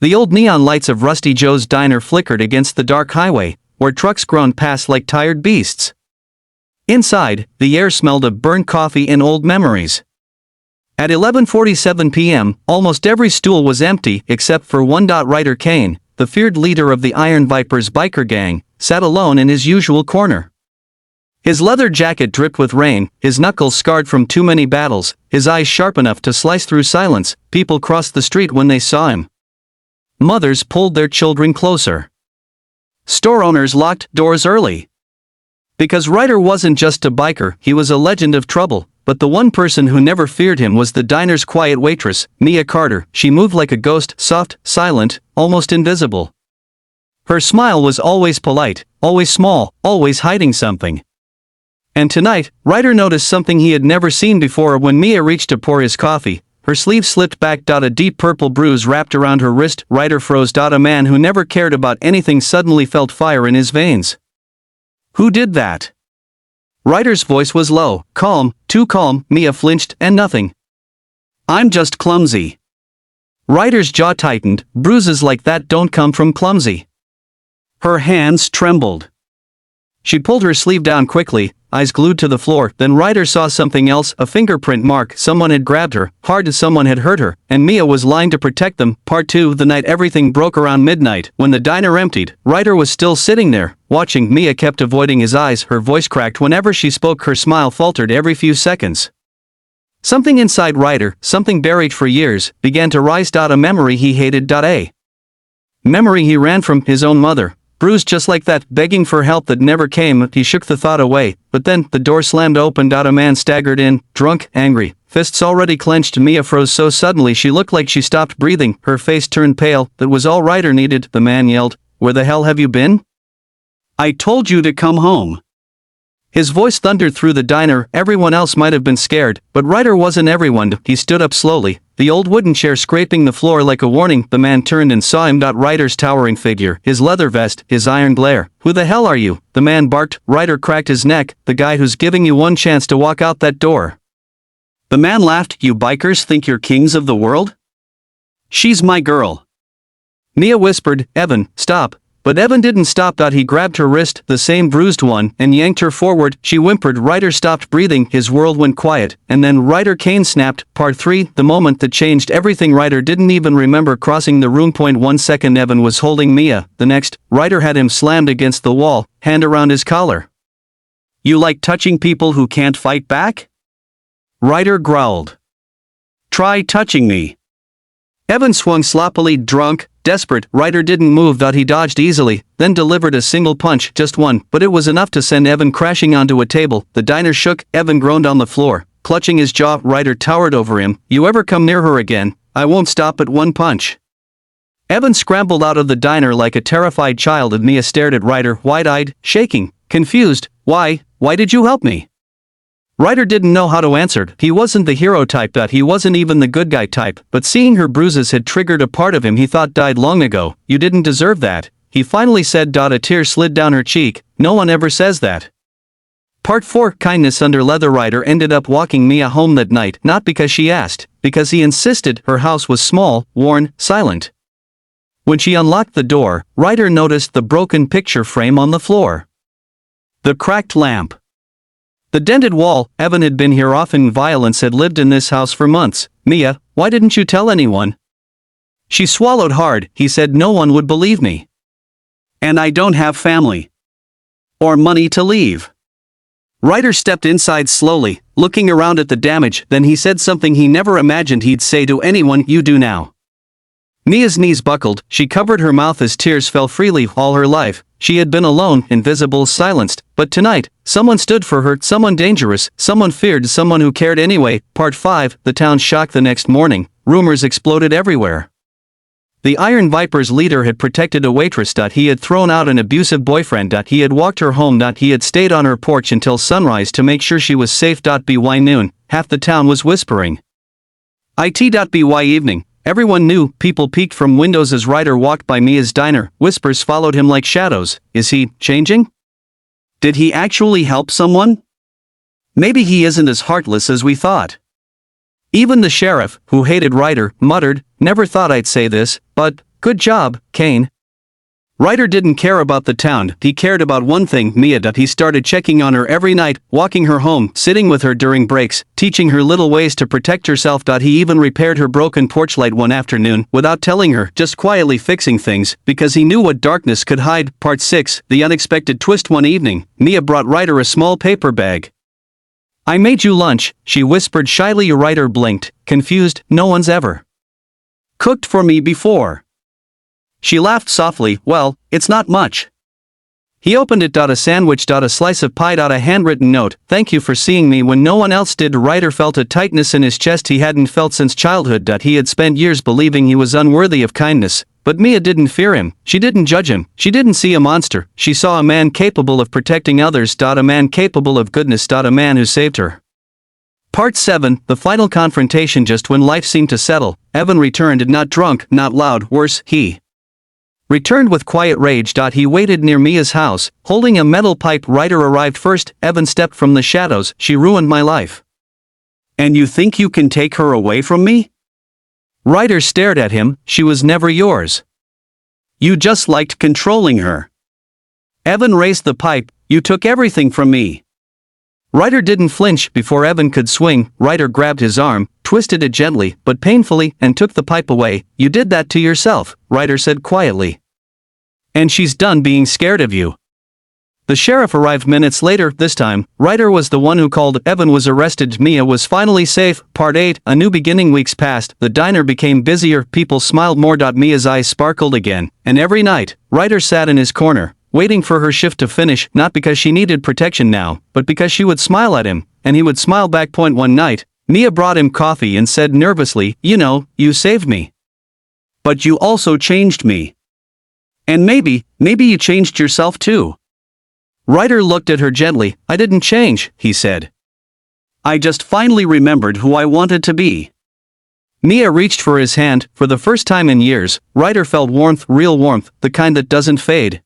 The old neon lights of Rusty Joe's diner flickered against the dark highway, where trucks groaned past like tired beasts. Inside, the air smelled of burnt coffee and old memories. At 11:47 p.m., almost every stool was empty except for one. Ryder Kane, the feared leader of the Iron Vipers biker gang, sat alone in his usual corner. His leather jacket dripped with rain, his knuckles scarred from too many battles, his eyes sharp enough to slice through silence. People crossed the street when they saw him. Mothers pulled their children closer. Store owners locked doors early. Because Ryder wasn't just a biker, he was a legend of trouble, but the one person who never feared him was the diner's quiet waitress, Mia Carter. She moved like a ghost, soft, silent, almost invisible. Her smile was always polite, always small, always hiding something. And tonight, Ryder noticed something he had never seen before when Mia reached to pour his coffee. Her sleeve slipped back. A deep purple bruise wrapped around her wrist. Ryder froze. A man who never cared about anything suddenly felt fire in his veins. Who did that? Ryder's voice was low, calm, too calm. Mia flinched, and nothing. I'm just clumsy. Ryder's jaw tightened. Bruises like that don't come from clumsy. Her hands trembled. She pulled her sleeve down quickly, eyes glued to the floor. Then Ryder saw something else, a fingerprint mark. Someone had grabbed her, hard as someone had hurt her, and Mia was lying to protect them. Part 2. The night everything broke around midnight. When the diner emptied, Ryder was still sitting there, watching. Mia kept avoiding his eyes. Her voice cracked whenever she spoke. Her smile faltered every few seconds. Something inside Ryder, something buried for years, began to rise. A memory he hated. A memory he ran from, his own mother. Bruised just like that, begging for help that never came. He shook the thought away, but then, the door slammed open. A man staggered in, drunk, angry, fists already clenched. Mia froze so suddenly she looked like she stopped breathing. Her face turned pale. That was all Ryder needed. The man yelled, "Where the hell have you been? I told you to come home." His voice thundered through the diner. Everyone else might have been scared, but Ryder wasn't everyone. He stood up slowly, the old wooden chair scraping the floor like a warning. The man turned and saw him. Ryder's towering figure, his leather vest, his iron glare. "Who the hell are you?" the man barked. Ryder cracked his neck. "The guy who's giving you one chance to walk out that door." The man laughed. "You bikers think you're kings of the world? She's my girl." Mia whispered, "Evan, stop." But Evan didn't stop. He grabbed her wrist, the same bruised one, and yanked her forward. She whimpered. Ryder stopped breathing. His world went quiet, and then Ryder Kane snapped. Part 3. The moment that changed everything. Ryder didn't even remember crossing the room. 1 second Evan was holding Mia. The next, Ryder had him slammed against the wall, hand around his collar. "You like touching people who can't fight back?" Ryder growled. "Try touching me." Evan swung sloppily, drunk, desperate. Ryder didn't move. He dodged easily, then delivered a single punch, just one, but it was enough to send Evan crashing onto a table. The diner shook. Evan groaned on the floor, clutching his jaw. Ryder towered over him. "You ever come near her again, I won't stop at one punch." Evan scrambled out of the diner like a terrified child, and Mia stared at Ryder, wide-eyed, shaking, confused. Why did you help me?" Ryder didn't know how to answer. He wasn't the hero type. He wasn't even the good guy type, but seeing her bruises had triggered a part of him he thought died long ago. "You didn't deserve that," he finally said. A tear slid down her cheek. "No one ever says that." Part 4. Kindness under leather. Ryder ended up walking Mia home that night, not because she asked, because he insisted. Her house was small, worn, silent. When she unlocked the door, Ryder noticed the broken picture frame on the floor. The cracked lamp. The dented wall. Evan had been here often. Violence had lived in this house for months. "Mia, why didn't you tell anyone?" She swallowed hard. He said, "No one would believe me. And I don't have family. Or money to leave." Ryder stepped inside slowly, looking around at the damage. Then he said something he never imagined he'd say to anyone. "You do now." Mia's knees buckled. She covered her mouth as tears fell freely. All her life, she had been alone, invisible, silenced. But tonight, someone stood for her, someone dangerous, someone feared, someone who cared anyway. Part 5. The town shocked. The next morning, rumors exploded everywhere. The Iron Vipers leader had protected a waitress. He had thrown out an abusive boyfriend. He had walked her home. He had stayed on her porch until sunrise to make sure she was safe. By noon, half the town was whispering. By evening, everyone knew. People peeked from windows as Ryder walked by Mia's diner. Whispers followed him like shadows. Is he changing? Did he actually help someone? Maybe he isn't as heartless as we thought. Even the sheriff, who hated Ryder, muttered, "Never thought I'd say this, but Good job, Kane. Ryder didn't care about the town, he cared about one thing, Mia. He started checking on her every night, walking her home, sitting with her during breaks, teaching her little ways to protect herself. He even repaired her broken porch light one afternoon, without telling her, just quietly fixing things, because he knew what darkness could hide. Part 6, The Unexpected Twist. One evening, Mia brought Ryder a small paper bag. I made you lunch, she whispered shyly. Ryder blinked, confused. No one's ever cooked for me before. She laughed softly. Well, it's not much. He opened it. A sandwich. A slice of pie. A handwritten note. Thank you for seeing me when no one else did. Ryder felt a tightness in his chest he hadn't felt since childhood. He had spent years believing he was unworthy of kindness, but Mia didn't fear him, she didn't judge him, she didn't see a monster, she saw a man capable of protecting others. A man capable of goodness. A man who saved her. Part 7, The Final Confrontation. Just when life seemed to settle, Evan returned, not drunk, not loud, worse, he returned with quiet rage. He waited near Mia's house, holding a metal pipe. Ryder arrived first. Evan stepped from the shadows. She ruined my life. And you think you can take her away from me? Ryder stared at him. She was never yours. You just liked controlling her. Evan raised the pipe. You took everything from me. Ryder didn't flinch. Before Evan could swing, Ryder grabbed his arm, twisted it gently, but painfully, and took the pipe away. You did that to yourself, Ryder said quietly. And she's done being scared of you. The sheriff arrived minutes later. This time, Ryder was the one who called. Evan was arrested. Mia was finally safe. Part 8, A New Beginning. Weeks passed, the diner became busier, people smiled more. Mia's eyes sparkled again, and every night, Ryder sat in his corner, waiting for her shift to finish, not because she needed protection now, but because she would smile at him, and he would smile back. One night, Mia brought him coffee and said nervously, you know, you saved me. But you also changed me. And maybe you changed yourself too. Ryder looked at her gently. I didn't change, he said. I just finally remembered who I wanted to be. Mia reached for his hand. For the first time in years, Ryder felt warmth, real warmth, the kind that doesn't fade.